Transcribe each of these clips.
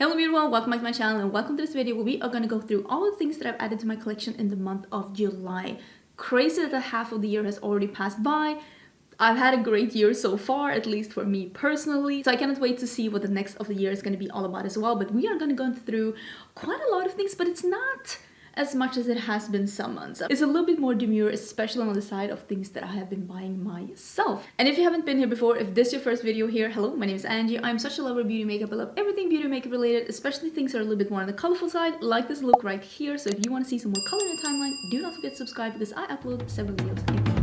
Hello everyone, welcome back to my channel and welcome to this video where we are going to go through all the things that I've added to my collection in the month of July. Crazy that half of the year has already passed by. I've had a great year so far, at least for me personally. So I cannot wait to see what the next of the year is going to be all about as well. But we are going to go through quite a lot of things, but it's not as much as it has been some months. It's a little bit more demure, especially on the side of things that I have been buying myself. And if you haven't been here before, if this is your first video here, hello, my name is Angie. I'm such a lover of beauty makeup. I love everything beauty makeup related, especially things that are a little bit more on the colorful side, like this look right here. So if you want to see some more color in the timeline, do not forget to subscribe because I upload several videos every week.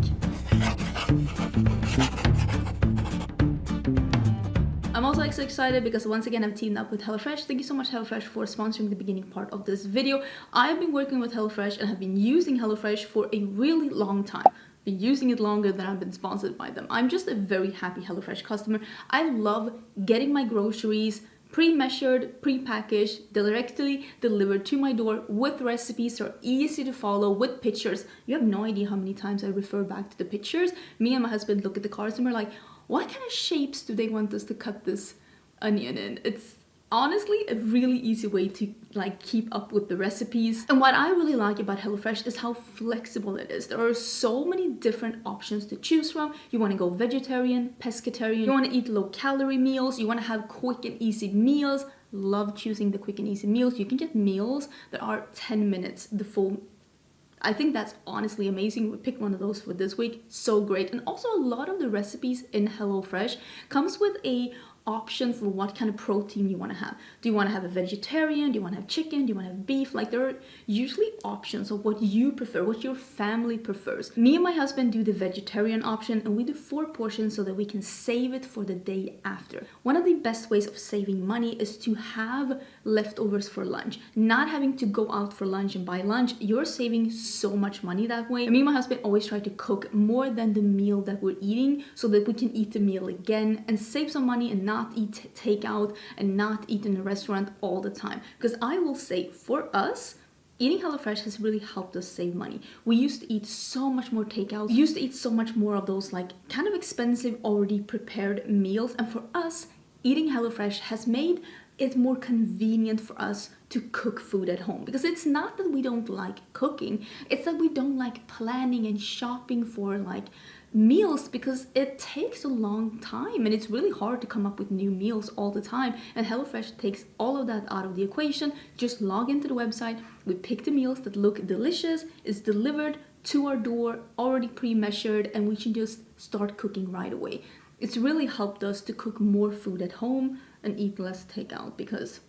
I'm also excited because once again I've teamed up with HelloFresh. Thank you so much HelloFresh for sponsoring the beginning part of this video. I've been working with HelloFresh and have been using HelloFresh for a really long time. Been using it longer than I've been sponsored by them. I'm just a very happy HelloFresh customer. I love getting my groceries pre-measured, pre-packaged, directly delivered to my door with recipes that are easy to follow, with pictures. You have no idea how many times I refer back to the pictures. Me and my husband look at the cards and we're like, what kind of shapes do they want us to cut this onion in? It's honestly a really easy way to keep up with the recipes. And what I really like about HelloFresh is how flexible it is. There are so many different options to choose from. You want to go vegetarian, pescatarian, you want to eat low calorie meals, you want to have quick and easy meals. Love choosing the quick and easy meals. You can get meals that are 10 minutes, the full. I think that's honestly amazing. We picked one of those for this week. So great. And also a lot of the recipes in HelloFresh comes with a option for what kind of protein you want to have. Do you want to have a vegetarian? Do you want to have chicken? Do you want to have beef? Like, there are usually options of what you prefer, what your family prefers. Me and my husband do the vegetarian option and we do 4 portions so that we can save it for the day after. One of the best ways of saving money is to have leftovers for lunch. Not having to go out for lunch and buy lunch. You're saving so much money that way. And me and my husband always try to cook more than the meal that we're eating so that we can eat the meal again and save some money and not eat takeout and not eat in a restaurant all the time. Because I will say, for us, eating HelloFresh has really helped us save money. We used to eat so much more takeout. We used to eat so much more of those kind of expensive already prepared meals. And for us, eating HelloFresh has made it more convenient for us to cook food at home. Because it's not that we don't like cooking, it's that we don't like planning and shopping for meals, because it takes a long time and it's really hard to come up with new meals all the time. And HelloFresh takes all of that out of the equation. Just log into the website, we pick the meals that look delicious, it's delivered to our door, already pre-measured, and we can just start cooking right away. It's really helped us to cook more food at home and eat less takeout, because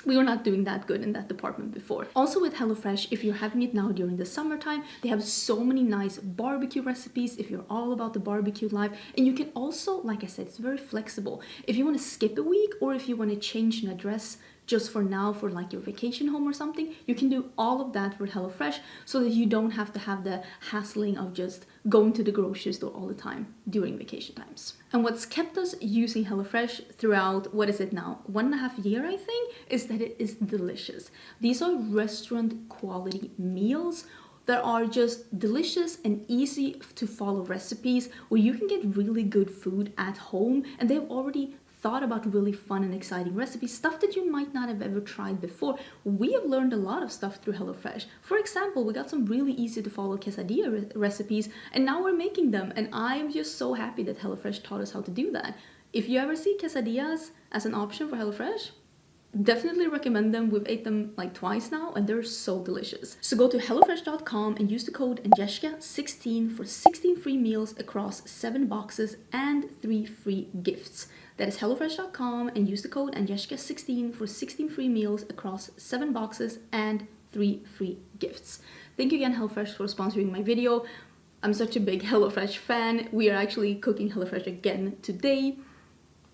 we were not doing that good in that department before. Also with HelloFresh, if you're having it now during the summertime, they have so many nice barbecue recipes if you're all about the barbecue life. And you can also, like I said, it's very flexible. If you want to skip a week or if you want to change an address just for now for your vacation home or something, you can do all of that with HelloFresh so that you don't have to have the hassling of just going to the grocery store all the time during vacation times. And what's kept us using HelloFresh throughout, what is it now, 1.5 years I think, is that it is delicious. These are restaurant quality meals that are just delicious and easy to follow recipes where you can get really good food at home, and they've already thought about really fun and exciting recipes, stuff that you might not have ever tried before. We have learned a lot of stuff through HelloFresh. For example, we got some really easy to follow quesadilla recipes and now we're making them, and I'm just so happy that HelloFresh taught us how to do that. If you ever see quesadillas as an option for HelloFresh, definitely recommend them. We've ate them twice now and they're so delicious. So go to hellofresh.com and use the code AngelicaBCP for 16 free meals across 7 boxes and 3 free gifts. That is hellofresh.com and use the code AngelicaBCP for 16 free meals across 7 boxes and 3 free gifts. Thank you again HelloFresh for sponsoring my video. I'm such a big HelloFresh fan. We are actually cooking HelloFresh again today.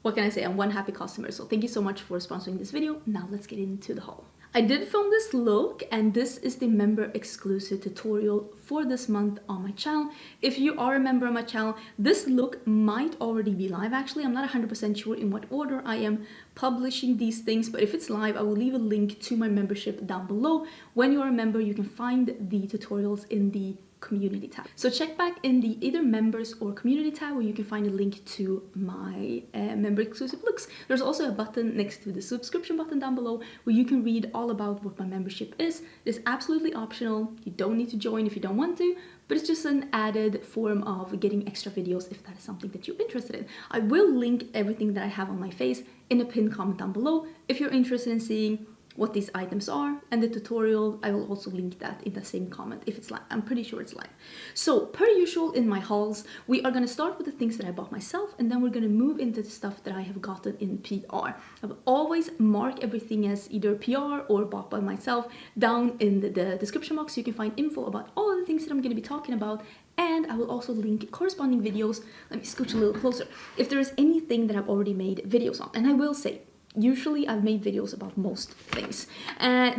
What can I say? I'm one happy customer. So thank you so much for sponsoring this video. Now let's get into the haul. I did film this look and this is the member exclusive tutorial for this month on my channel. If you are a member of my channel, this look might already be live. Actually, I'm not 100% sure in what order I am publishing these things, but if it's live, I will leave a link to my membership down below. When you are a member, you can find the tutorials in the community tab. So check back in the either members or community tab where you can find a link to my member exclusive looks. There's also a button next to the subscription button down below where you can read all about what my membership is. It's absolutely optional. You don't need to join if you don't want to, but it's just an added form of getting extra videos if that is something that you're interested in. I will link everything that I have on my face in a pinned comment down below if you're interested in seeing what these items are, and the tutorial, I will also link that in the same comment if it's live. I'm pretty sure it's live. So per usual in my hauls, we are gonna start with the things that I bought myself, and then we're gonna move into the stuff that I have gotten in PR. I will always mark everything as either PR or bought by myself down in the description box so you can find info about all of the things that I'm gonna be talking about, and I will also link corresponding videos. Let me scooch a little closer. If there is anything that I've already made videos on, and I will say, usually I've made videos about most things.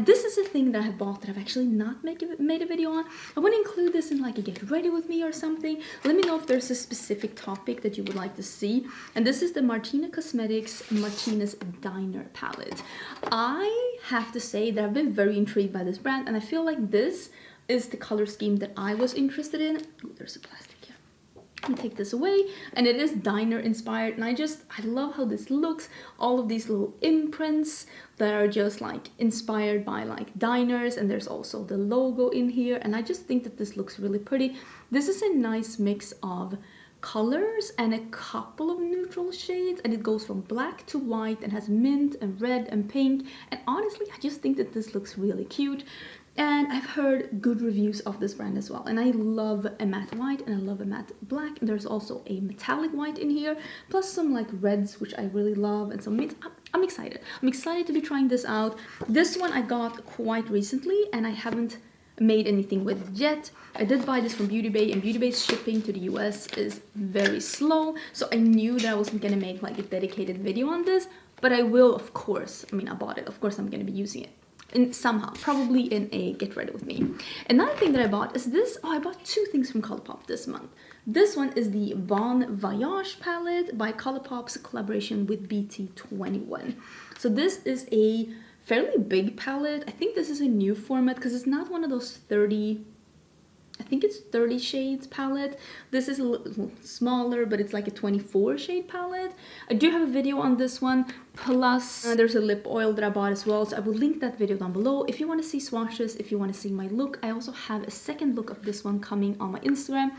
This is a thing that I have bought that I've actually not made a video on. I want to include this in like a get ready with me or something. Let me know if there's a specific topic that you would like to see. And this is the Nomad Cosmetics Martinez Diner palette. I have to say that I've been very intrigued by this brand, and I feel like this is the color scheme that I was interested in. Oh, there's a plastic. Let me take this away, and it is diner inspired, and I love how this looks. All of these little imprints that are just like inspired by like diners, and there's also the logo in here, and I just think that this looks really pretty. This is a nice mix of colors and a couple of neutral shades, and it goes from black to white and has mint and red and pink, and honestly I just think that this looks really cute. And I've heard good reviews of this brand as well. And I love a matte white and I love a matte black. And there's also a metallic white in here, plus some like reds, which I really love, and some mint. I'm excited. I'm excited to be trying this out. This one I got quite recently and I haven't made anything with it yet. I did buy this from Beauty Bay, and Beauty Bay's shipping to the US is very slow. So I knew that I wasn't gonna make like a dedicated video on this, but I will, of course. I mean, I bought it. Of course I'm gonna be using it. Somehow, probably in a get ready with me. Another thing that I bought is this. Oh, I bought two things from Colourpop this month. This one is the Bon Voyage palette by Colourpop's collaboration with BT21. So this is a fairly big palette. I think this is a new format because it's not one of those 30, I think it's 30 shades palette. This is a little smaller, but it's like a 24 shade palette. I do have a video on this one, plus there's a lip oil that I bought as well, so I will link that video down below if you want to see swatches, if you want to see my look. I also have a second look of this one coming on my Instagram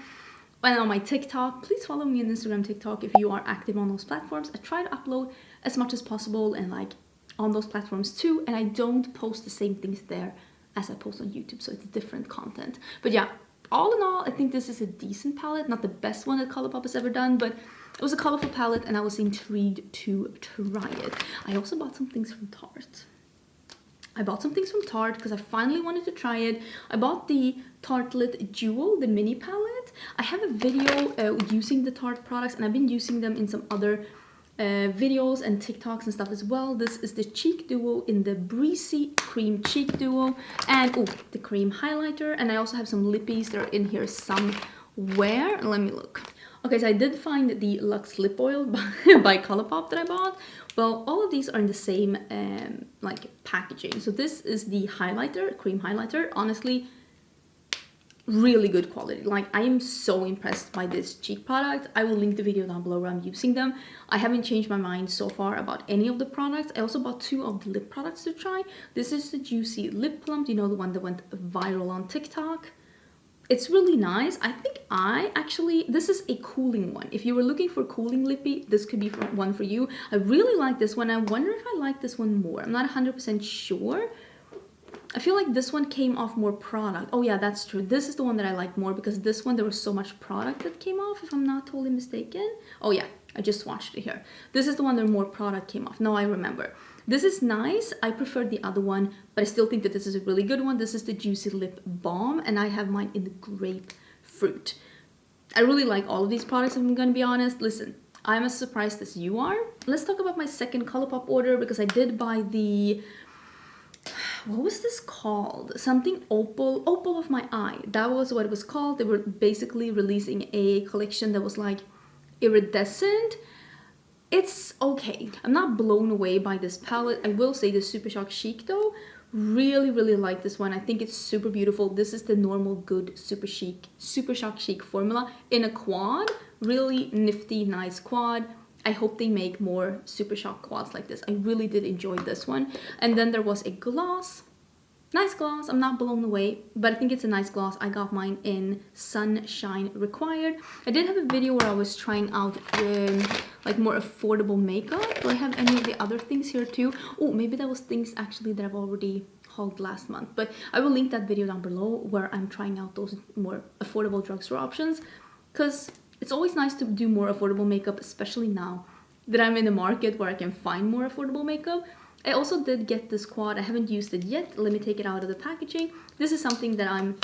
and on my TikTok. Please follow me on Instagram, TikTok if you are active on those platforms. I try to upload as much as possible and like on those platforms too, and I don't post the same things there as I post on YouTube, so it's different content. But yeah, all in all, I think this is a decent palette, not the best one that Colourpop has ever done, but it was a colorful palette and I was intrigued to try it. I also bought some things from Tarte. Because I finally wanted to try it. I bought the Tartelette Jewel, the mini palette. I have a video using the Tarte products, and I've been using them in some other videos and TikToks and stuff as well. This is the cheek duo in the Breezy Cream Cheek Duo, and oh, the cream highlighter, and I also have some lippies that are in here somewhere. Let me look. Okay, so I did find the Luxe Lip Oil by Colourpop that I bought. Well, all of these are in the same like packaging. So this is the highlighter, cream highlighter. Honestly, really good quality. Like, I am so impressed by this cheek product. I will link the video down below where I'm using them. I haven't changed my mind so far about any of the products. I also bought two of the lip products to try. This is the Juicy Lip Plump, you know, the one that went viral on TikTok. It's really nice. I think this is a cooling one. If you were looking for cooling lippy, this could be one for you. I really like this one. I wonder if I like this one more. I'm not 100% sure. I feel like this one came off more product. Oh yeah, that's true. This is the one that I like more because this one, there was so much product that came off, if I'm not totally mistaken. Oh yeah, I just swatched it here. This is the one that more product came off. No, I remember. This is nice. I prefer the other one, but I still think that this is a really good one. This is the Juicy Lip Balm, and I have mine in the grapefruit. I really like all of these products, if I'm gonna be honest. Listen, I'm as surprised as you are. Let's talk about my second Colourpop order, because I did buy the... what was this called? Something Opal of My Eye. That was what it was called. They were basically releasing a collection that was like iridescent. It's okay. I'm not blown away by this palette. I will say the Super Shock Chic though, Really like this one. I think it's super beautiful. This is the normal good super shock chic formula in a quad. Really nifty, nice quad. I hope they make more super shock quads like this. I really did enjoy this one. And then there was a gloss. Nice gloss. I'm not blown away, but I think it's a nice gloss. I got mine in Sunshine Required. I did have a video where I was trying out like more affordable makeup. Do I have any of the other things here too? Oh, maybe that was things actually that I've already hauled last month, but I will link that video down below where I'm trying out those more affordable drugstore options, because it's always nice to do more affordable makeup, especially now that I'm in a market where I can find more affordable makeup. I also did get this quad. I haven't used it yet. Let me take it out of the packaging. This is something that I'm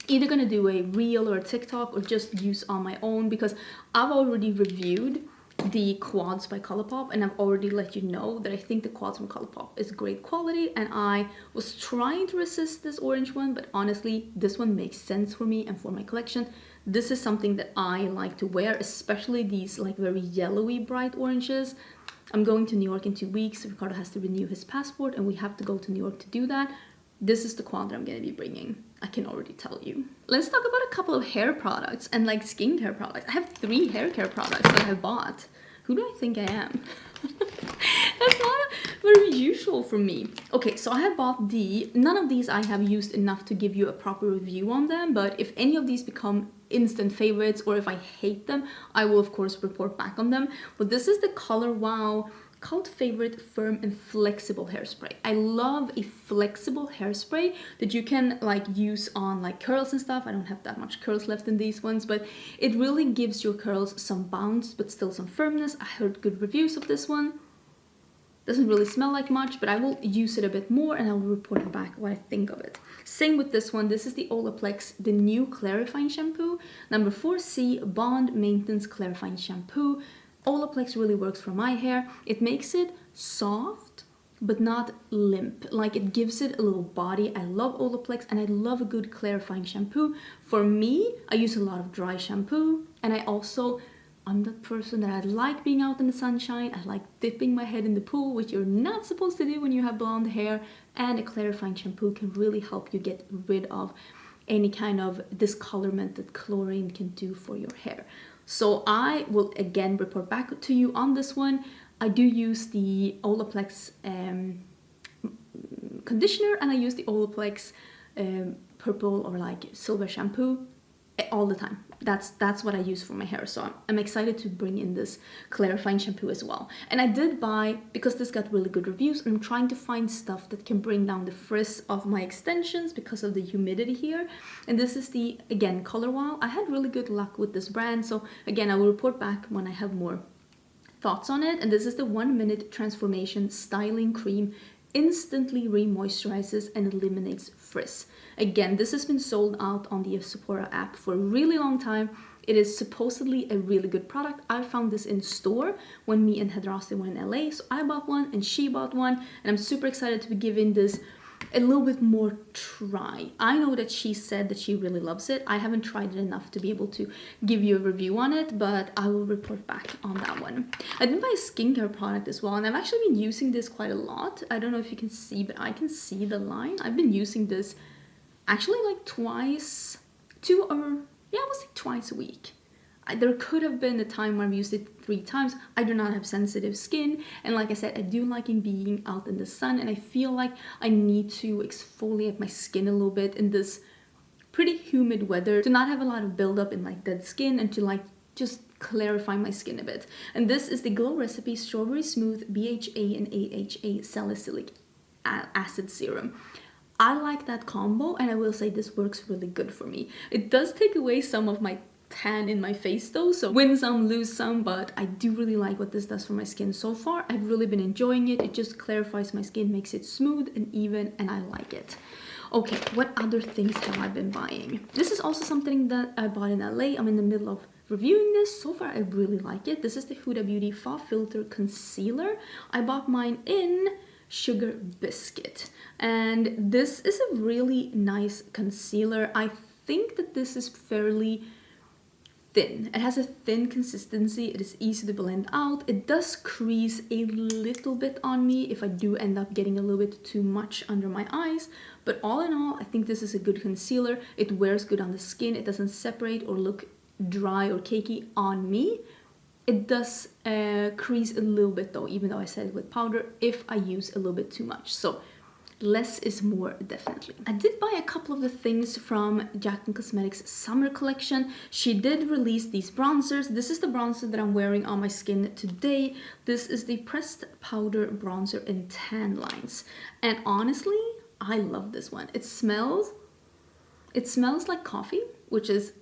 either gonna do a reel or a TikTok or just use on my own, because I've already reviewed the quads by Colourpop and I've already let you know that I think the quads from Colourpop is great quality, and I was trying to resist this orange one, but honestly this one makes sense for me and for my collection. This is something that I like to wear, especially these like very yellowy bright oranges. I'm going to New York in 2 weeks. Ricardo has to renew his passport and we have to go to New York to do that. This is the quad that I'm going to be bringing. I can already tell you. Let's talk about a couple of hair products and like skincare products. I have 3 hair care products that I have bought. Who do I think I am? That's not very usual for me. Okay, so I have bought none of these I have used enough to give you a proper review on them, but if any of these become instant favorites or if I hate them, I will of course report back on them. But this is the Color Wow cult favorite firm and flexible hairspray. I love a flexible hairspray that you can like use on like curls and stuff. I don't have that much curls left in these ones, but it really gives your curls some bounce but still some firmness. I heard good reviews of this one. Doesn't really smell like much, but I will use it a bit more and I will report back what I think of it. Same with this one. This is the Olaplex, the new clarifying shampoo, number 4C Bond Maintenance Clarifying Shampoo. Olaplex really works for my hair. It makes it soft but not limp, like it gives it a little body. I love Olaplex and I love a good clarifying shampoo. For me, I use a lot of dry shampoo, and I'm that person that I like being out in the sunshine. I like dipping my head in the pool, which you're not supposed to do when you have blonde hair, and a clarifying shampoo can really help you get rid of any kind of discolorment that chlorine can do for your hair. So I will again report back to you on this one. I do use the Olaplex conditioner, and I use the Olaplex purple or like silver shampoo all the time. That's what I use for my hair, so I'm excited to bring in this clarifying shampoo as well. And I did buy, because this got really good reviews, and I'm trying to find stuff that can bring down the frizz of my extensions because of the humidity here. And this is the, again, Color Wow. I had really good luck with this brand, so again, I will report back when I have more thoughts on it. And this is the 1 minute transformation styling cream. Instantly re-moisturizes and eliminates frizz. Again, this has been sold out on the Sephora app for a really long time. It is supposedly a really good product. I found this in store when me and Hedrasti were in LA, so I bought one and she bought one, and I'm super excited to be giving this a little bit more try. I know that she said that she really loves it. I haven't tried it enough to be able to give you a review on it, but I will report back on that one. I did buy a skincare product as well, and I've actually been using this quite a lot. I don't know if you can see, but I can see the line. I've been using this actually like twice a week. There could have been a time where I've used it 3 times. I do not have sensitive skin, and like I said, I do like being out in the sun, and I feel like I need to exfoliate my skin a little bit in this pretty humid weather to not have a lot of buildup in like dead skin, and to like just clarify my skin a bit. And this is the Glow Recipe Strawberry Smooth BHA and AHA Salicylic Acid Serum. I like that combo, and I will say this works really good for me. It does take away some of my tan in my face though, so win some, lose some, but I do really like what this does for my skin so far. I've really been enjoying it. It just clarifies my skin, makes it smooth and even, and I like it. Okay, what other things have I been buying? This is also something that I bought in LA. I'm in the middle of reviewing this. So far I really like it. This is the Huda Beauty Faux Filter Concealer. I bought mine in Sugar Biscuit, and this is a really nice concealer. I think that this is fairly thin. It has a thin consistency. It is easy to blend out. It does crease a little bit on me if I do end up getting a little bit too much under my eyes. But all in all, I think this is a good concealer. It wears good on the skin. It doesn't separate or look dry or cakey on me. It does crease a little bit though, even though I said it with powder, if I use a little bit too much. So less is more, definitely. I did buy a couple of the things from Nyqvist Cosmetics summer collection. She did release these bronzers. This is the bronzer that I'm wearing on my skin today. This is the pressed powder bronzer in tan lines. And honestly, I love this one. It smells like coffee, which is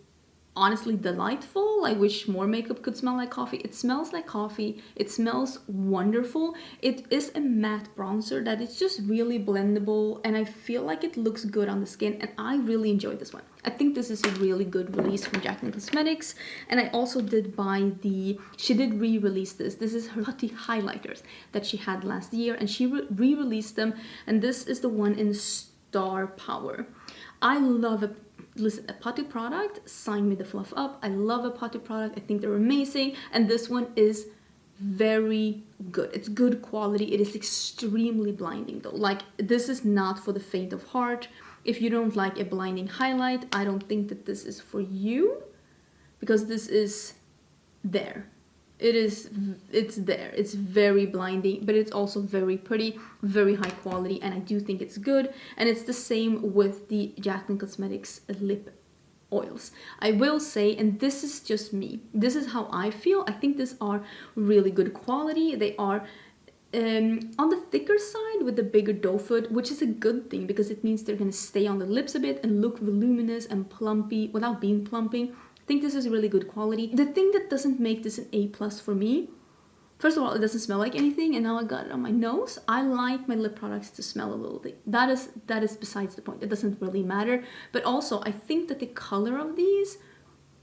honestly delightful. I wish more makeup could smell like coffee. It smells like coffee. It smells wonderful. It is a matte bronzer that is just really blendable, and I feel like it looks good on the skin, and I really enjoyed this one. I think this is a really good release from Nyqvist Cosmetics. And I also did buy she did re-release this. This is her putty highlighters that she had last year, and she re-released them, and this is the one in Star Power. I love a putty product, sign me the fluff up. I love a putty product. I think they're amazing, and this one is very good. It's good quality. It is extremely blinding though. Like, this is not for the faint of heart. If you don't like a blinding highlight, I don't think that this is for you, because this is there. It's there. It's very blinding, but it's also very pretty, very high quality, and I do think it's good. And it's the same with the Nyqvist Cosmetics lip oils. I will say, and this is just me, this is how I feel. I think these are really good quality. They are on the thicker side with the bigger doe foot, which is a good thing because it means they're going to stay on the lips a bit and look voluminous and plumpy without being plumping. I think this is really good quality. The thing that doesn't make this an A+ for me, first of all, it doesn't smell like anything, and now I got it on my nose. I like my lip products to smell a little bit. That is besides the point. It doesn't really matter. But also, I think that the color of these,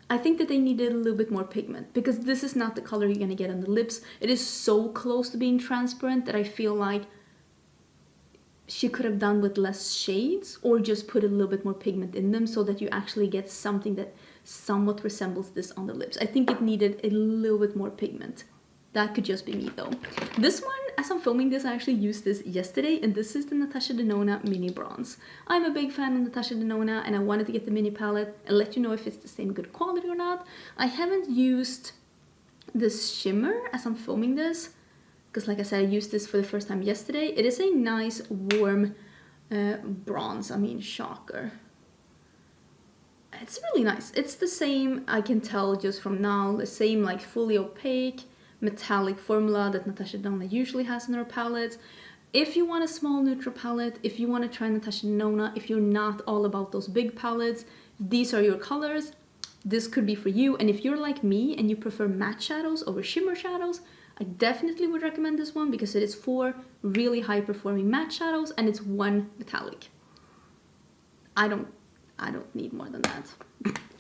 I think that they needed a little bit more pigment, because this is not the color you're gonna get on the lips. It is so close to being transparent that I feel like she could have done with less shades, or just put a little bit more pigment in them so that you actually get something that somewhat resembles this on the lips. I think it needed a little bit more pigment. That could just be me though. This one, as I'm filming this, I actually used this yesterday, and this is the Natasha Denona Mini Bronze. I'm a big fan of Natasha Denona, and I wanted to get the mini palette and let you know if it's the same good quality or not. I haven't used this shimmer as I'm filming this, because like I said, I used this for the first time yesterday. It is a nice warm bronze. I mean, shocker. It's really nice. It's the same, I can tell just from now, the same like fully opaque metallic formula that Natasha Denona usually has in her palettes. If you want a small neutral palette, if you want to try Natasha Denona, if you're not all about those big palettes, these are your colors. This could be for you. And if you're like me and you prefer matte shadows over shimmer shadows, I definitely would recommend this one, because it is 4 really high performing matte shadows and it's 1 metallic. I don't need more than that.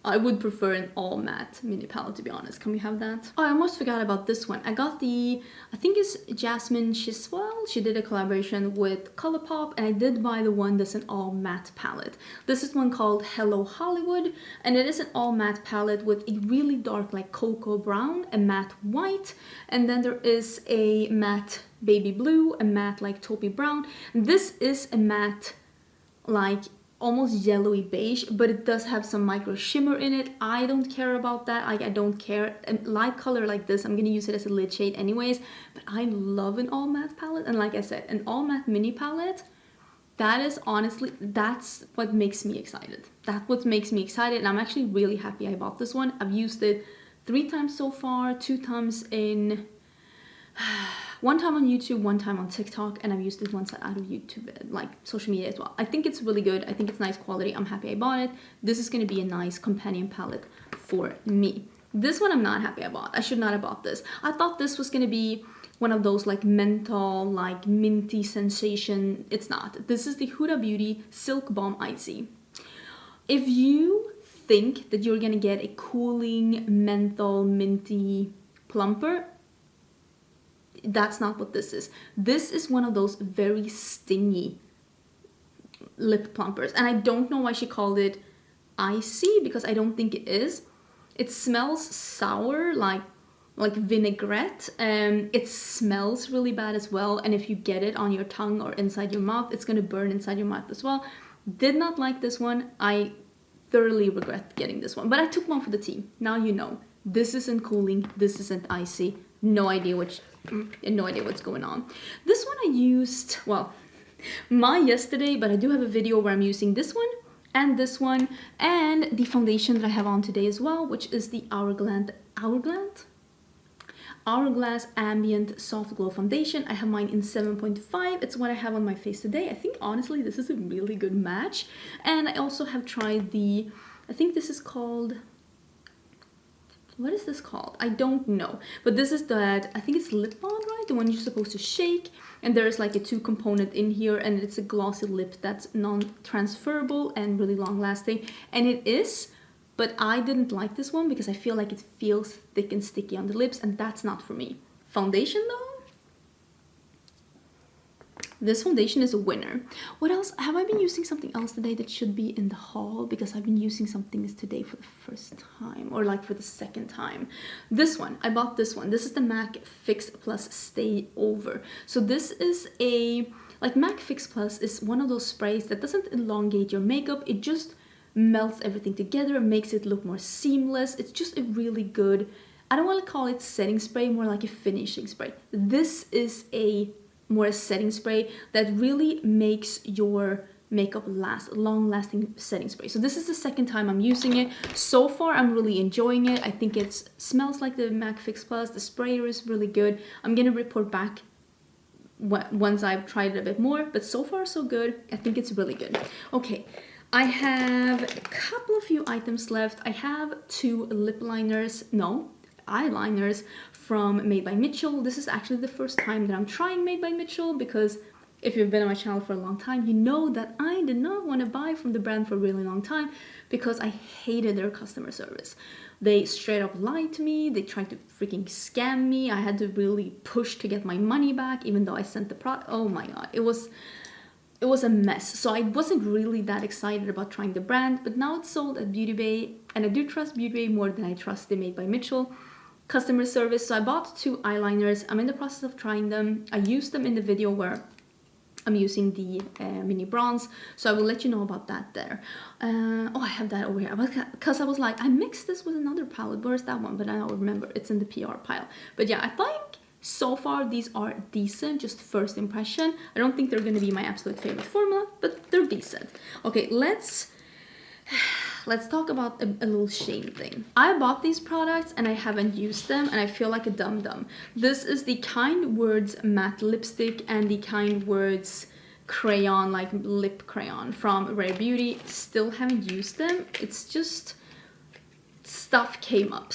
I would prefer an all matte mini palette, to be honest. Can we have that? Oh, I almost forgot about this one. I got I think it's Jasmine Chiswell. She did a collaboration with ColourPop, and I did buy the one that's an all matte palette. This is one called Hello Hollywood, and it is an all matte palette with a really dark like cocoa brown, a matte white, and then there is a matte baby blue, a matte like taupey brown. This is a matte like almost yellowy beige, but it does have some micro shimmer in it. I don't care about that. I don't care. A light color like this, I'm gonna use it as a lid shade anyways, but I love an all matte palette. And like I said, an all matte mini palette, that is honestly, that's what makes me excited. That's what makes me excited, and I'm actually really happy I bought this one. I've used it 3 times so far, 2 times in 1 time on YouTube, 1 time on TikTok, and I've used it once out of YouTube, like social media as well. I think it's really good. I think it's nice quality. I'm happy I bought it. This is going to be a nice companion palette for me. This one I'm not happy I bought. I should not have bought this. I thought this was going to be one of those like menthol, like minty sensation. It's not. This is the Huda Beauty Silk Balm Icy. If you think that you're going to get a cooling menthol minty plumper, that's not what this is. This is one of those very stingy lip plumpers, and I don't know why she called it icy, because I don't think it is. It smells sour, like vinaigrette. It smells really bad as well, and if you get it on your tongue or inside your mouth, it's gonna burn inside your mouth as well. Did not like this one. I thoroughly regret getting this one, but I took one for the team. Now you know. This isn't cooling, this isn't icy. No idea what's going on. This one I used, well, yesterday, but I do have a video where I'm using this one and the foundation that I have on today as well, which is the Hourglass Ambient Soft Glow Foundation. I have mine in 7.5. It's what I have on my face today. I think honestly this is a really good match. And I also have tried I think this is called, what is this called? I don't know. But this is I think it's lip balm, right? The one you're supposed to shake. And there is like a 2-component in here, and it's a glossy lip that's non-transferable and really long lasting. And it is, but I didn't like this one because I feel like it feels thick and sticky on the lips, and that's not for me. Foundation though? This foundation is a winner. What else? Have I been using something else today that should be in the haul? Because I've been using some things today for the first time, or like for the second time. This one, I bought this one. This is the MAC Fix Plus Stay Over. So this is like MAC Fix Plus is one of those sprays that doesn't elongate your makeup. It just melts everything together, makes it look more seamless. It's just a really good, I don't want to call it setting spray, more like a finishing spray. This is more a setting spray that really makes your makeup last, long-lasting setting spray. So this is the second time I'm using it. So far I'm really enjoying it. I think it smells like the MAC Fix Plus. The sprayer is really good. I'm gonna report back once I've tried it a bit more, but so far so good. I think it's really good. Okay, I have a few items left. I have 2 eyeliners from Made by Mitchell. This is actually the first time that I'm trying Made by Mitchell, because if you've been on my channel for a long time, you know that I did not want to buy from the brand for a really long time because I hated their customer service. They straight up lied to me. They tried to freaking scam me. I had to really push to get my money back, even though I sent the product. Oh my god, it was a mess. So I wasn't really that excited about trying the brand, but now it's sold at Beauty Bay, and I do trust Beauty Bay more than I trust the Made by Mitchell customer service. So I bought 2 eyeliners. I'm in the process of trying them. I used them in the video where I'm using the mini bronze, so I will let you know about that there. Oh, I have that over here because I was like, I mixed this with another palette. Where's that one? But I don't remember. It's in the PR pile. But yeah, I think so far these are decent, just first impression. I don't think they're going to be my absolute favorite formula, but they're decent. Okay, let's talk about a little shame thing. I bought these products and I haven't used them, and I feel like a dum-dum. This is the Kind Words matte lipstick and the Kind Words crayon, like lip crayon from Rare Beauty. Still haven't used them. It's just stuff came up.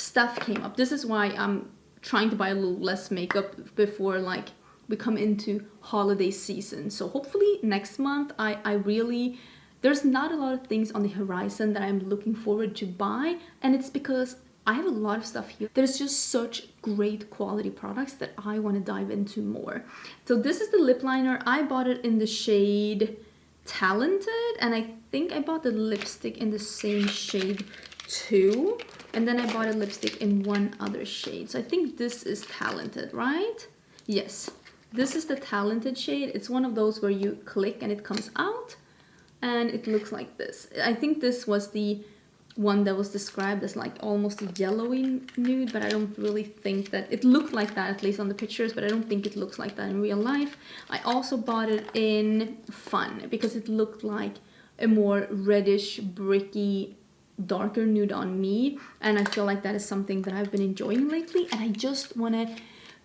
This is why I'm trying to buy a little less makeup before like we come into holiday season. So hopefully next month there's not a lot of things on the horizon that I'm looking forward to buy, and it's because I have a lot of stuff here. There's just such great quality products that I want to dive into more. So this is the lip liner. I bought it in the shade Talented, and I think I bought the lipstick in the same shade too. And then I bought a lipstick in one other shade. So I think this is Talented, right? Yes, this is the Talented shade. It's one of those where you click and it comes out. And it looks like this. I think this was the one that was described as like almost a yellowy nude, but I don't really think that it looked like that, at least on the pictures, but I don't think it looks like that in real life. I also bought it in Fun because it looked like a more reddish, bricky, darker nude on me, and I feel like that is something that I've been enjoying lately, and I just want to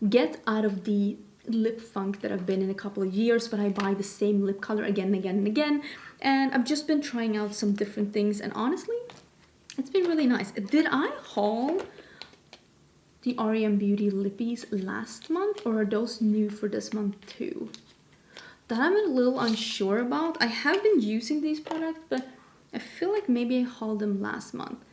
get out of the lip funk that I've been in a couple of years, but I buy the same lip color again and again and again. And I've just been trying out some different things, and honestly, it's been really nice. Did I haul the REM Beauty lippies last month, or are those new for this month too? That I'm a little unsure about. I have been using these products, but I feel like maybe I hauled them last month.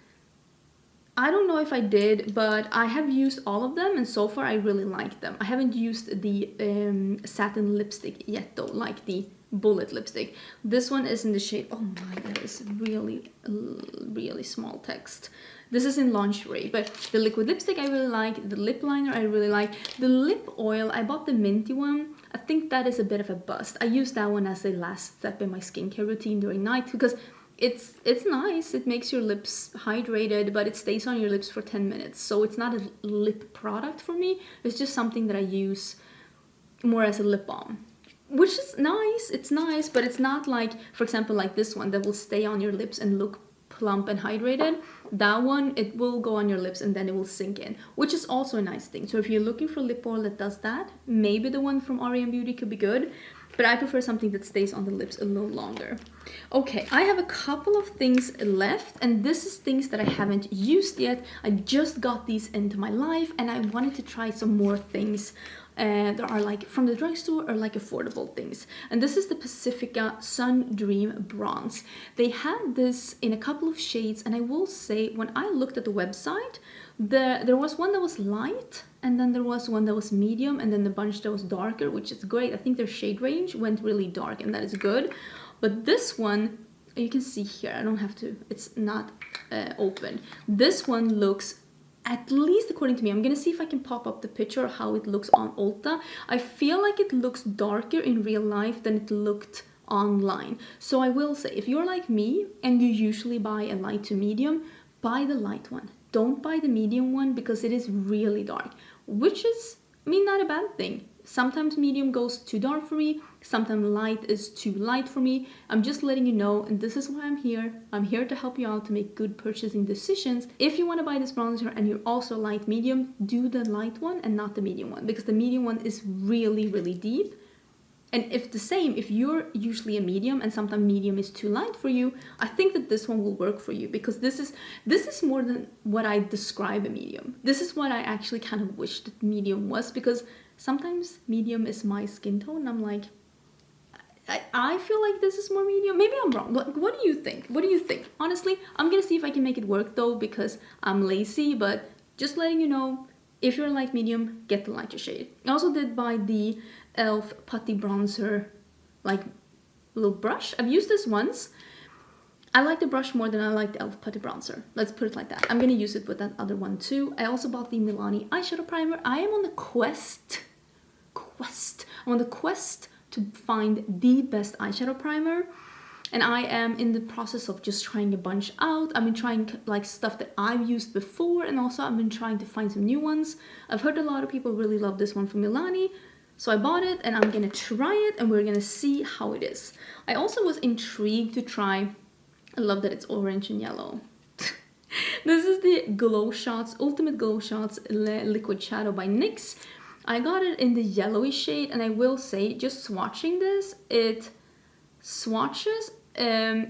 I don't know if I did, but I have used all of them, and so far I really like them. I haven't used the satin lipstick yet though, like the Bullet lipstick. This one is in the shade, oh my, that is really small text. This is in Lingerie, but the liquid lipstick I really like, the lip liner I really like. The lip oil, I bought the minty one. I think that is a bit of a bust. I use that one as a last step in my skincare routine during night because it's nice. It makes your lips hydrated, but it stays on your lips for 10 minutes. So it's not a lip product for me. It's just something that I use more as a lip balm, which is nice. It's nice, but it's not like, for example, like this one that will stay on your lips and look plump and hydrated. That one, it will go on your lips and then it will sink in, which is also a nice thing. So if you're looking for lip oil that does that, maybe the one from OPV Beauty could be good, but I prefer something that stays on the lips a little longer. Okay, I have a couple of things left, and this is things that I haven't used yet. I just got these into my life and I wanted to try some more things that are like from the drugstore or like affordable things. And this is the Pacifica Sun Dream Bronze. They had this in a couple of shades, and I will say when I looked at the website, there was one that was light, and then there was one that was medium, and then the bunch that was darker, which is great. I think their shade range went really dark, and that is good. But this one, you can see here, I don't have to, it's not open. This one looks, at least according to me, I'm gonna see if I can pop up the picture of how it looks on Ulta. I feel like it looks darker in real life than it looked online. So I will say, if you're like me and you usually buy a light to medium, buy the light one. Don't buy the medium one because it is really dark, which is, I mean, not a bad thing. Sometimes medium goes too dark for me, sometimes light is too light for me. I'm just letting you know, and this is why I'm here. I'm here to help you out to make good purchasing decisions. If you want to buy this bronzer and you're also light medium, do the light one and not the medium one, because the medium one is really deep. And if you're usually a medium and sometimes medium is too light for you, I think that this one will work for you, because this is more than what I describe a medium. This is what I actually kind of wish that medium was, because sometimes medium is my skin tone. I'm like, I feel like this is more medium. Maybe I'm wrong. What do you think? What do you think? Honestly, I'm gonna see if I can make it work though, because I'm lazy, but just letting you know, if you're a light medium, get the lighter shade. I also did buy the e.l.f. putty bronzer, like little brush. I've used this once. I like the brush more than I like the e.l.f. putty bronzer. Let's put it like that. I'm gonna use it with that other one too. I also bought the Milani eyeshadow primer. I am on the quest. I'm on the quest to find the best eyeshadow primer. And I am in the process of just trying a bunch out. I've been trying like stuff that I've used before, and also I've been trying to find some new ones. I've heard a lot of people really love this one from Milani, so I bought it and I'm gonna try it and we're gonna see how it is. I also was intrigued to try, I love that it's orange and yellow. This is the Glow Shots, Ultimate Glow Shots Liquid Shadow by NYX. I got it in the yellowy shade, and I will say, just swatching this, it swatches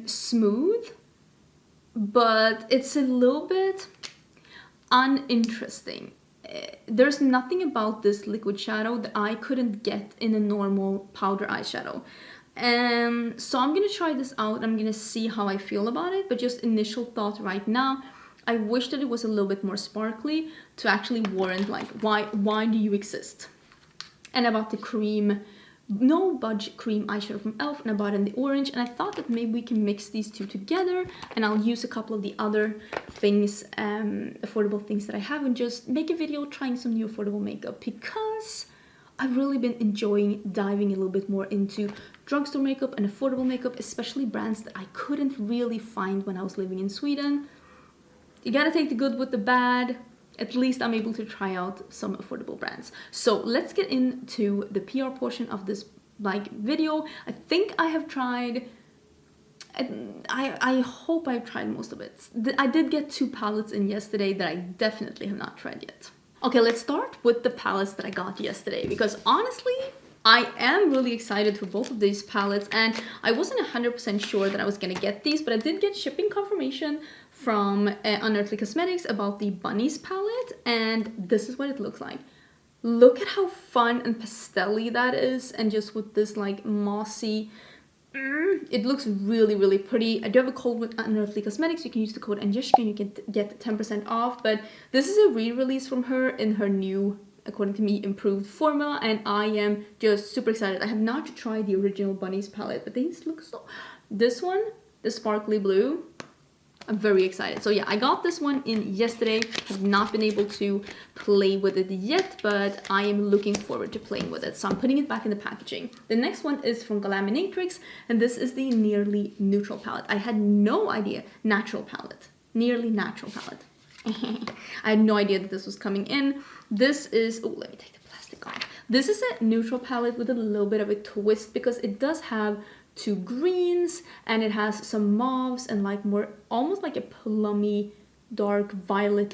smooth, but it's a little bit uninteresting. There's nothing about this liquid shadow that I couldn't get in a normal powder eyeshadow. So I'm gonna try this out. I'm gonna see how I feel about it, but just initial thought right now, I wish that it was a little bit more sparkly to actually warrant like, why do you exist? And I bought the cream, No Budge cream eyeshadow from e.l.f. and I bought it in the orange, and I thought that maybe we can mix these two together, and I'll use a couple of the other things, affordable things that I have, and just make a video trying some new affordable makeup, because I've really been enjoying diving a little bit more into drugstore makeup and affordable makeup, especially brands that I couldn't really find when I was living in Sweden. You gotta take the good with the bad. At least I'm able to try out some affordable brands. So let's get into the PR portion of this video. I think I have tried, I hope I've tried most of it. I did get 2 palettes in yesterday that I definitely have not tried yet. Okay, let's start with the palettes that I got yesterday, because honestly, I am really excited for both of these palettes, and I wasn't 100% sure that I was gonna get these, but I did get shipping confirmation from Nomad Cosmetics about the Bunnies palette, and this is what it looks like. Look at how fun and pastel-y that is, and just with this like mossy, it looks really pretty. I do have a code with Nomad Cosmetics. You can use the code Angelica and you can get 10% off, but this is a re-release from her in her new according to me, improved formula, and I am just super excited. I have not tried the original Bunnies palette, but these look so... This one, the sparkly blue, I'm very excited. So yeah, I got this one in yesterday. Have not been able to play with it yet, but I am looking forward to playing with it. So I'm putting it back in the packaging. The next one is from Galaminatrix, and this is the Nearly Neutral palette. I had no idea. Natural palette. Nearly Natural palette. I had no idea that this was coming in. This is... Oh, let me take the plastic off. This is a neutral palette with a little bit of a twist because it does have 2 greens and it has some mauves and like more almost like a plummy dark violet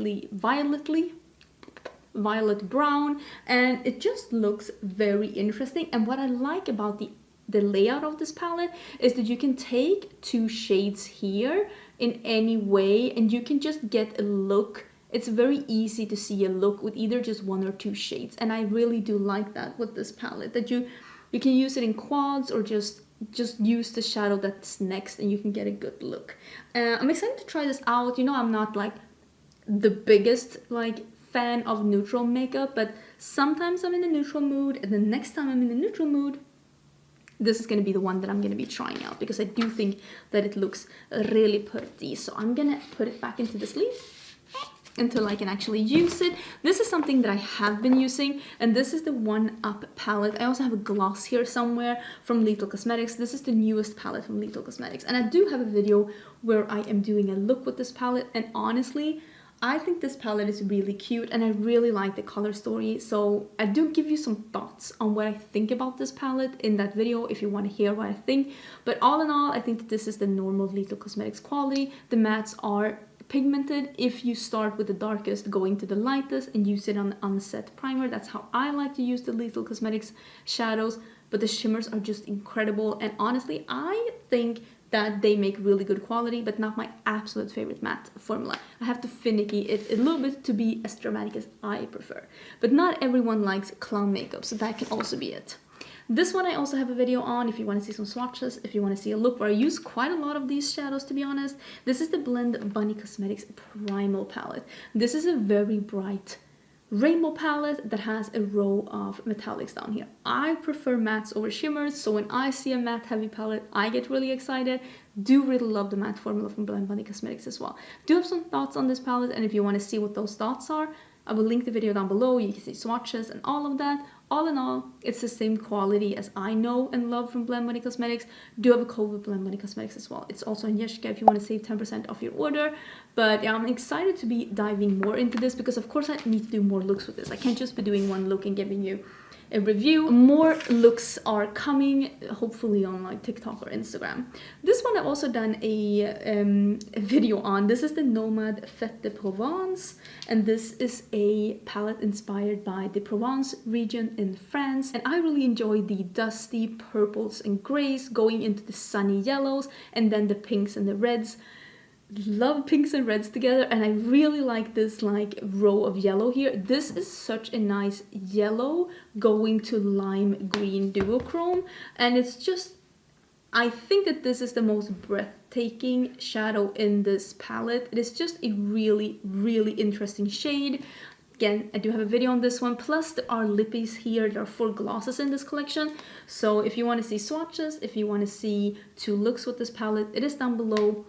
brown, and it just looks very interesting. And what I like about the layout of this palette is that you can take 2 shades here in any way and you can just get a look. It's very easy to see a look with either just 1 or 2 shades, and I really do like that with this palette, that you can use it in quads or just use the shadow that's next and you can get a good look. I'm excited to try this out. You know, I'm not like the biggest like fan of neutral makeup, but sometimes I'm in a neutral mood, and the next time I'm in a neutral mood, this is going to be the one that I'm going to be trying out because I do think that it looks really pretty. So I'm going to put it back into the sleeve until I can actually use it. This is something that I have been using, and this is the 1UP palette. I also have a gloss here somewhere from Lethal Cosmetics. This is the newest palette from Lethal Cosmetics, and I do have a video where I am doing a look with this palette, and honestly, I think this palette is really cute and I really like the color story. So I do give you some thoughts on what I think about this palette in that video if you want to hear what I think. But all in all, I think that this is the normal Lethal Cosmetics quality. The mattes are pigmented. If you start with the darkest, going to the lightest and use it on the unset primer, that's how I like to use the Lethal Cosmetics shadows. But the shimmers are just incredible, and honestly I think that they make really good quality, but not my absolute favorite matte formula. I have to finicky it a little bit to be as dramatic as I prefer. But not everyone likes clown makeup, so that can also be it. This one I also have a video on if you want to see some swatches, if you want to see a look where I use quite a lot of these shadows, to be honest. This is the Blend Bunny Cosmetics Primal palette. This is a very bright rainbow palette that has a row of metallics down here. I prefer mattes over shimmers, so when I see a matte heavy palette, I get really excited. Do really love the matte formula from Blend Bunny Cosmetics as well. Do have some thoughts on this palette, and if you want to see what those thoughts are, I will link the video down below. You can see swatches and all of that. All in all, it's the same quality as I know and love from Blend Bunny Cosmetics. Do have a code with Blend Bunny Cosmetics as well. It's also in Angelica if you want to save 10% off your order. But yeah, I'm excited to be diving more into this because of course I need to do more looks with this. I can't just be doing one look and giving you a review. More looks are coming, hopefully on like TikTok or Instagram. This one I've also done a video on. This is the Nomad Fête de Provence, and this is a palette inspired by the Provence region in France, and I really enjoy the dusty purples and grays going into the sunny yellows and then the pinks and the reds. Love pinks and reds together, and I really like this like row of yellow here. This is such a nice yellow going to lime green duochrome, and it's just, I think that this is the most breathtaking shadow in this palette. It is just a really, really interesting shade. Again, I do have a video on this one, plus there are lippies here. There are 4 glosses in this collection, so if you want to see swatches, if you want to see 2 looks with this palette, it is down below.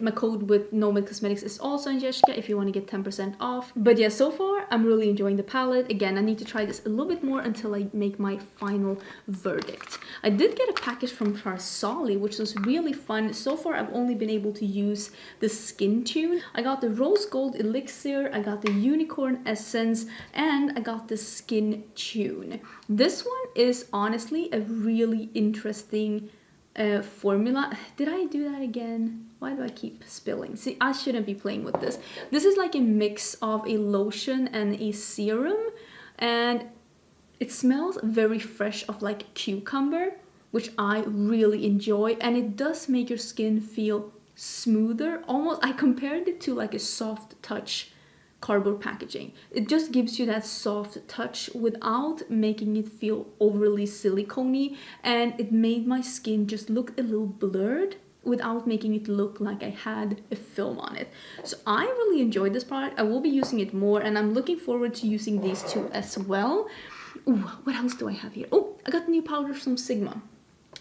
My code with Nomad Cosmetics is also in Angelica if you want to get 10% off. But yeah, so far I'm really enjoying the palette. Again, I need to try this a little bit more until I make my final verdict. I did get a package from Farsali, which was really fun. So far I've only been able to use the Skin Tune. I got the Rose Gold Elixir, I got the Unicorn Essence, and I got the Skin Tune. This one is honestly a really interesting formula. Did I do that again? Why do I keep spilling? See, I shouldn't be playing with this. This is like a mix of a lotion and a serum, and it smells very fresh of like cucumber, which I really enjoy, and it does make your skin feel smoother. Almost, I compared it to like a soft touch cardboard packaging. It just gives you that soft touch without making it feel overly silicone-y, and it made my skin just look a little blurred, without making it look like I had a film on it. So I really enjoyed this product. I will be using it more, and I'm looking forward to using these two as well. Ooh, what else do I have here? Oh, I got the new powders from Sigma.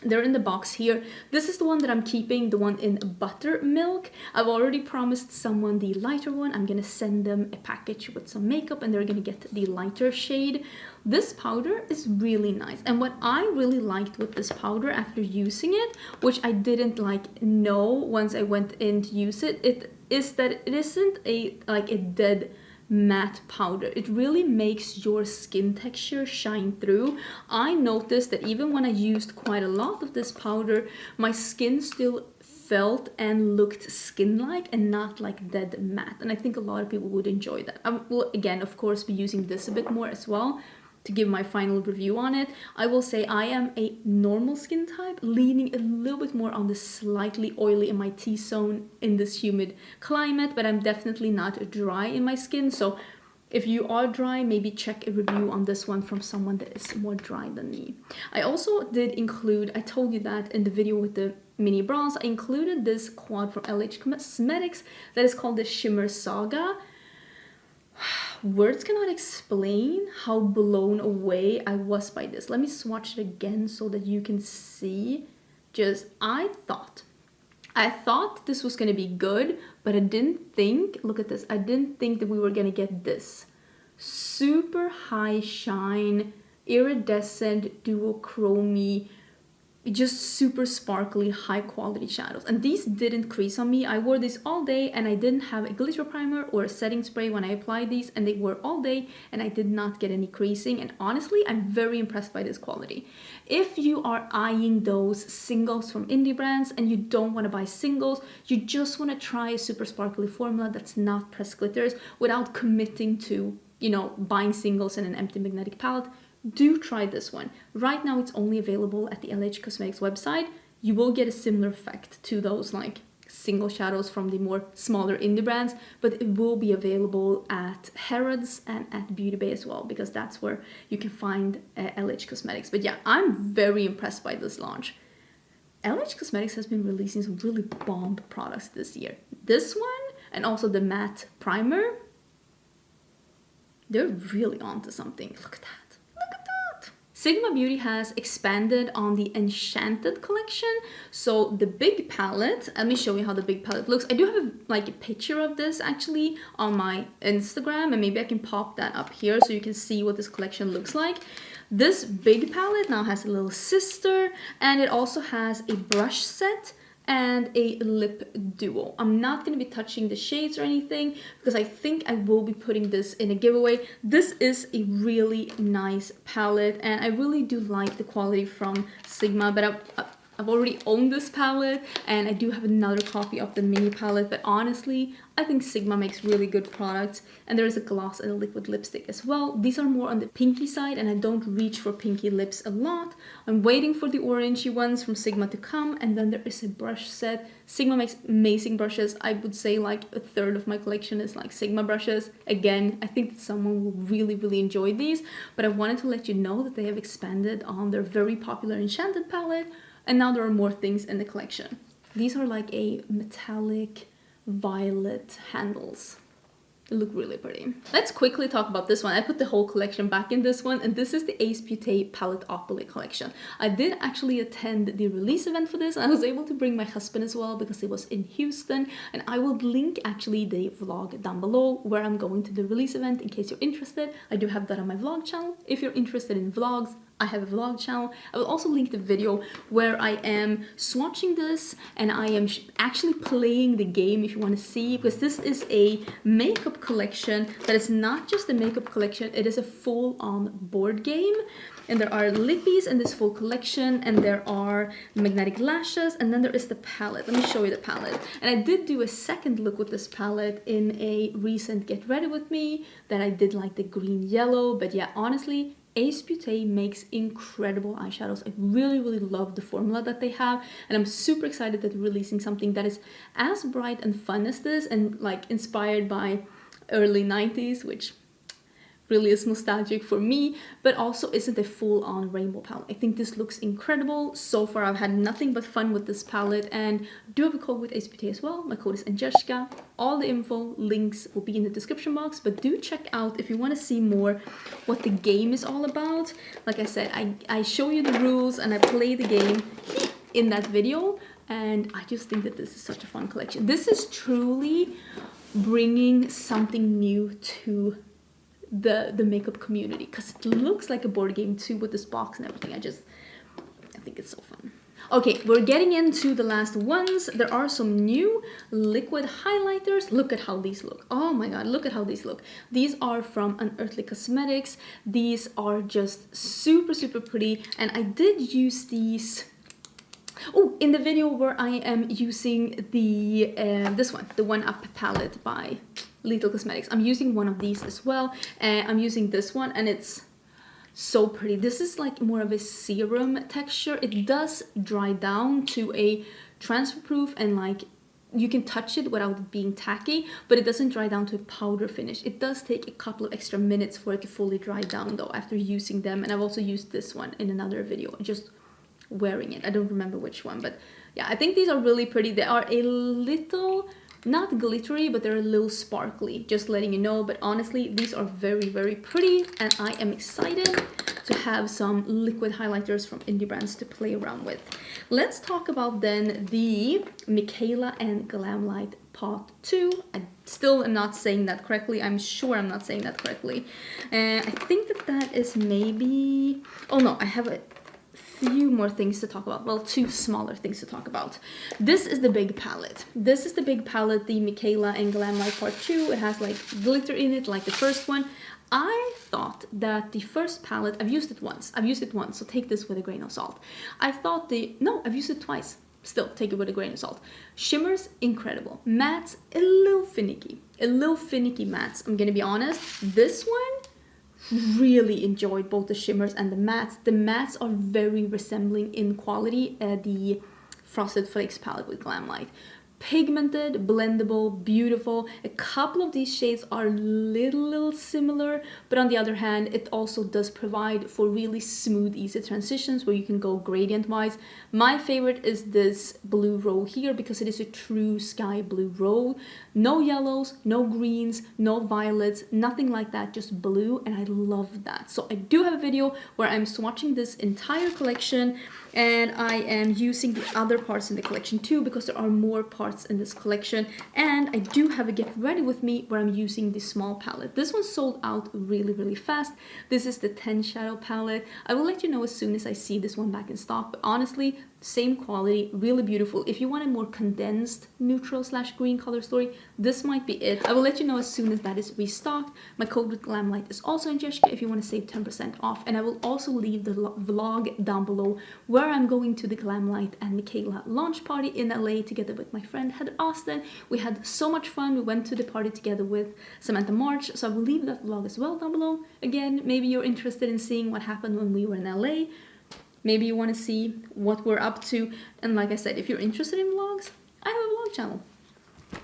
They're in the box here. This is the one that I'm keeping, the one in buttermilk. I've already promised someone the lighter one. I'm gonna send them a package with some makeup and they're gonna get the lighter shade. This powder is really nice. And what I really liked with this powder after using it, which I didn't like know once I went in to use it, is that it isn't a dead matte powder. It really makes your skin texture shine through. I noticed that even when I used quite a lot of this powder, my skin still felt and looked skin-like and not like dead matte. And I think a lot of people would enjoy that. I will, again, of course, be using this a bit more as well to give my final review on it. I will say I am a normal skin type, leaning a little bit more on the slightly oily in my T-zone in this humid climate, but I'm definitely not dry in my skin. So if you are dry, maybe check a review on this one from someone that is more dry than me. I also did include, I told you that in the video with the mini bronze, I included this quad from LH Cosmetics that is called the Shimmer Saga. Words cannot explain how blown away I was by this. Let me swatch it again so that you can see. I thought this was gonna be good, but I didn't think, look at this, I didn't think that we were gonna get this. Super high shine, iridescent, duochrome, just super sparkly, high quality shadows. And these didn't crease on me. I wore these all day and I didn't have a glitter primer or a setting spray when I applied these, and they were all day and I did not get any creasing. And honestly, I'm very impressed by this quality. If you are eyeing those singles from indie brands and you don't want to buy singles, you just want to try a super sparkly formula that's not pressed glitters without committing to, you know, buying singles in an empty magnetic palette, do try this one. Right now it's only available at the LH Cosmetics website. You will get a similar effect to those like single shadows from the more smaller indie brands, but it will be available at Harrods and at Beauty Bay as well, because that's where you can find LH Cosmetics. But yeah, I'm very impressed by this launch. LH Cosmetics has been releasing some really bomb products this year. This one and also the matte primer, they're really onto something. Look at that. Sigma Beauty has expanded on the Enchanted collection. So the big palette, let me show you how the big palette looks. I do have a picture of this actually on my Instagram, and maybe I can pop that up here so you can see what this collection looks like. This big palette now has a little sister, and it also has a brush set and a lip duo. I'm not going to be touching the shades or anything because I think I will be putting this in a giveaway. This is a really nice palette and I really do like the quality from Sigma, but I've already owned this palette and I do have another copy of the mini palette, but honestly, I think Sigma makes really good products, and there is a gloss and a liquid lipstick as well. These are more on the pinky side and I don't reach for pinky lips a lot. I'm waiting for the orangey ones from Sigma to come, and then there is a brush set. Sigma makes amazing brushes. I would say like a third of my collection is like Sigma brushes. Again, I think that someone will really enjoy these, but I wanted to let you know that they have expanded on their very popular Enchanted palette, and now there are more things in the collection. These are like a metallic violet handles. They look really pretty. Let's quickly talk about this one. I put the whole collection back in this one, and this is the Ace Beauty Paletteopoly collection. I did actually attend the release event for this, and I was able to bring my husband as well because he was in Houston, and I will link actually the vlog down below where I'm going to the release event in case you're interested. I do have that on my vlog channel. If you're interested in vlogs, I have a vlog channel. I will also link the video where I am swatching this and I am actually playing the game if you want to see, because this is a makeup collection that is not just a makeup collection, it is a full-on board game. And there are lippies in this full collection, and there are magnetic lashes, and then there is the palette. Let me show you the palette. And I did do a second look with this palette in a recent Get Ready With Me that I did like the green yellow, but yeah, honestly, Ace Beauty makes incredible eyeshadows. I really love the formula that they have, and I'm super excited that they're releasing something that is as bright and fun as this, and like inspired by early 90s, which really is nostalgic for me, but also isn't a full-on rainbow palette. I think this looks incredible. So far I've had nothing but fun with this palette, and do have a code with ACPT as well. My code is Angelica. All the info links will be in the description box, but do check out if you want to see more what the game is all about. Like I said, I show you the rules and I play the game in that video, and I just think that this is such a fun collection. This is truly bringing something new to the makeup community, because it looks like a board game too with this box and everything. I think it's so fun. Okay, we're getting into the last ones. There are some new liquid highlighters. Look at how these look. Oh my god, look at how these look. These are from Unearthly Cosmetics. These are just super, super pretty, and I did use these in the video where I am using the this one, the One Up palette by Lethal Cosmetics. I'm using one of these as well. I'm using this one, and it's so pretty. This is like more of a serum texture. It does dry down to a transfer proof, and like you can touch it without it being tacky, but it doesn't dry down to a powder finish. It does take a couple of extra minutes for it to fully dry down though after using them. And I've also used this one in another video, just wearing it. I don't remember which one, but yeah, I think these are really pretty. They are a little, not glittery, but they're a little sparkly, just letting you know. But honestly, these are very, very pretty, and I am excited to have some liquid highlighters from indie brands to play around with. Let's talk about then the Michaela and Glamlight Pot 2. I still am not saying that correctly. I'm sure I'm not saying that correctly. I think that is maybe, oh no, I have a few more things to talk about. Well, two smaller things to talk about. This is the big palette. This is the big palette, the Michaela and Glamlight Part 2. It has like glitter in it like the first one. I thought that the first palette, I've used it once, so take this with a grain of salt. No, I've used it twice. Still, take it with a grain of salt. Shimmers, incredible. Mattes, a little finicky mattes. I'm gonna be honest. This one, really enjoyed both the shimmers and the mattes. The mattes are very resembling in quality the Frosted Flakes palette with Glamlight. Pigmented, blendable, beautiful. A couple of these shades are little similar, but on the other hand, it also does provide for really smooth, easy transitions where you can go gradient wise. My favorite is this blue roll here because it is a true sky blue roll. No yellows, no greens, no violets, nothing like that, just blue, and I love that. So I do have a video where I'm swatching this entire collection, and I am using the other parts in the collection too, because there are more parts in this collection. And I do have a get ready with me where I'm using the small palette. This one sold out really fast. This is the 10 shadow palette. I will let you know as soon as I see this one back in stock, but honestly, same quality, really beautiful. If you want a more condensed neutral / green color story, this might be it. I will let you know as soon as that is restocked. My code with Glamlight is also Angelica if you want to save 10% off, and I will also leave the vlog down below where I'm going to the Glamlight and Michaela launch party in LA together with my friend Heather Austin. We had so much fun. We went to the party together with Samantha March, so I will leave that vlog as well down below. Again, maybe you're interested in seeing what happened when we were in LA. Maybe you want to see what we're up to. And like I said, if you're interested in vlogs, I have a vlog channel.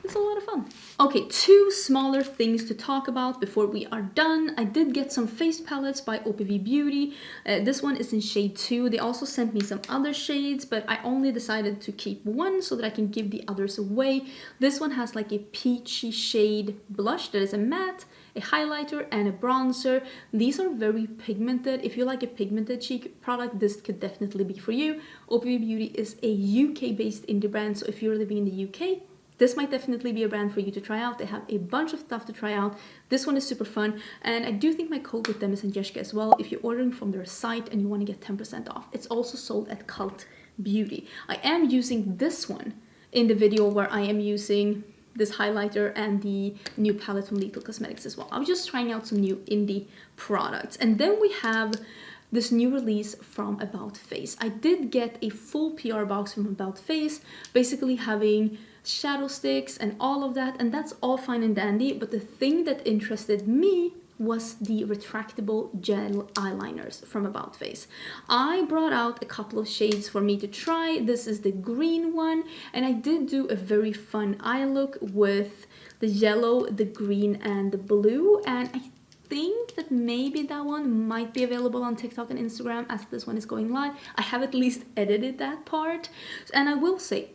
It's a lot of fun. Okay, two smaller things to talk about before we are done. I did get some face palettes by OPV Beauty. This one is in shade 2. They also sent me some other shades, but I only decided to keep one so that I can give the others away. This one has like a peachy shade blush that is a matte, a highlighter, and a bronzer. These are very pigmented. If you like a pigmented cheek product, this could definitely be for you. OPV Beauty is a UK-based indie brand, so if you're living in the UK, this might definitely be a brand for you to try out. They have a bunch of stuff to try out. This one is super fun, and I do think my code with them is Angelica as well if you're ordering from their site and you want to get 10% off. It's also sold at Cult Beauty. I am using this one in the video where I am using this highlighter and the new palette from Lethal Cosmetics as well. I was just trying out some new indie products. And then we have this new release from About Face. I did get a full PR box from About Face, basically having shadow sticks and all of that, and that's all fine and dandy, but the thing that interested me was the retractable gel eyeliners from About Face. I brought out a couple of shades for me to try. This is the green one, and I did do a very fun eye look with the yellow, the green, and the blue, and I think that maybe that one might be available on TikTok and Instagram as this one is going live. I have at least edited that part. And I will say,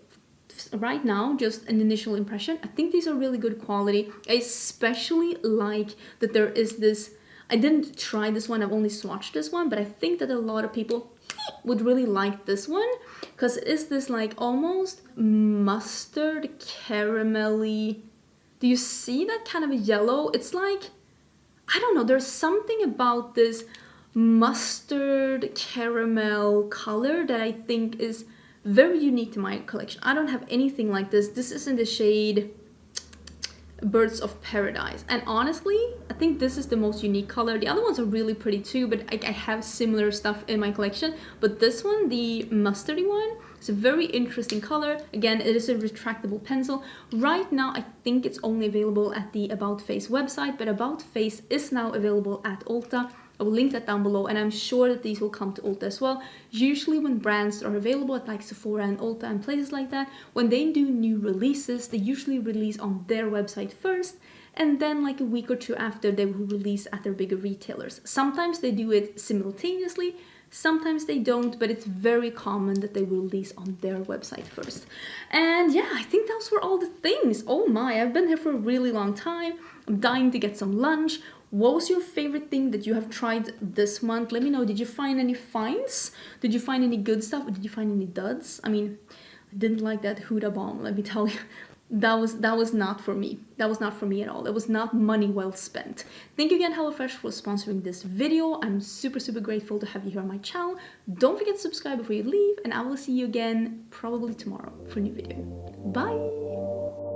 right now, just an initial impression, I think these are really good quality. I especially like that there is this, I didn't try this one, I've only swatched this one, but I think that a lot of people would really like this one because it is this like almost mustard caramelly. Do you see that kind of a yellow? It's like, I don't know, there's something about this mustard caramel color that I think is very unique to my collection. I don't have anything like this. This is in the shade Birds of Paradise, and honestly I think this is the most unique color. The other ones are really pretty too, but I have similar stuff in my collection, but this one, the mustardy one, is a very interesting color. Again, it is a retractable pencil. Right now I think it's only available at the About Face website, but About Face is now available at Ulta. I will link that down below, and I'm sure that these will come to Ulta as well. Usually when brands are available at like Sephora and Ulta and places like that, when they do new releases, they usually release on their website first, and then like a week or two after they will release at their bigger retailers. Sometimes they do it simultaneously, sometimes they don't, but it's very common that they will release on their website first. And yeah, I think those were all the things. Oh my, I've been here for a really long time. I'm dying to get some lunch. What was your favorite thing that you have tried this month? Let me know. Did you find any finds? Did you find any good stuff? Or did you find any duds? I mean, I didn't like that Huda bomb, let me tell you. That was not for me. That was not for me at all. That was not money well spent. Thank you again, HelloFresh, for sponsoring this video. I'm super, super grateful to have you here on my channel. Don't forget to subscribe before you leave, and I will see you again probably tomorrow for a new video. Bye!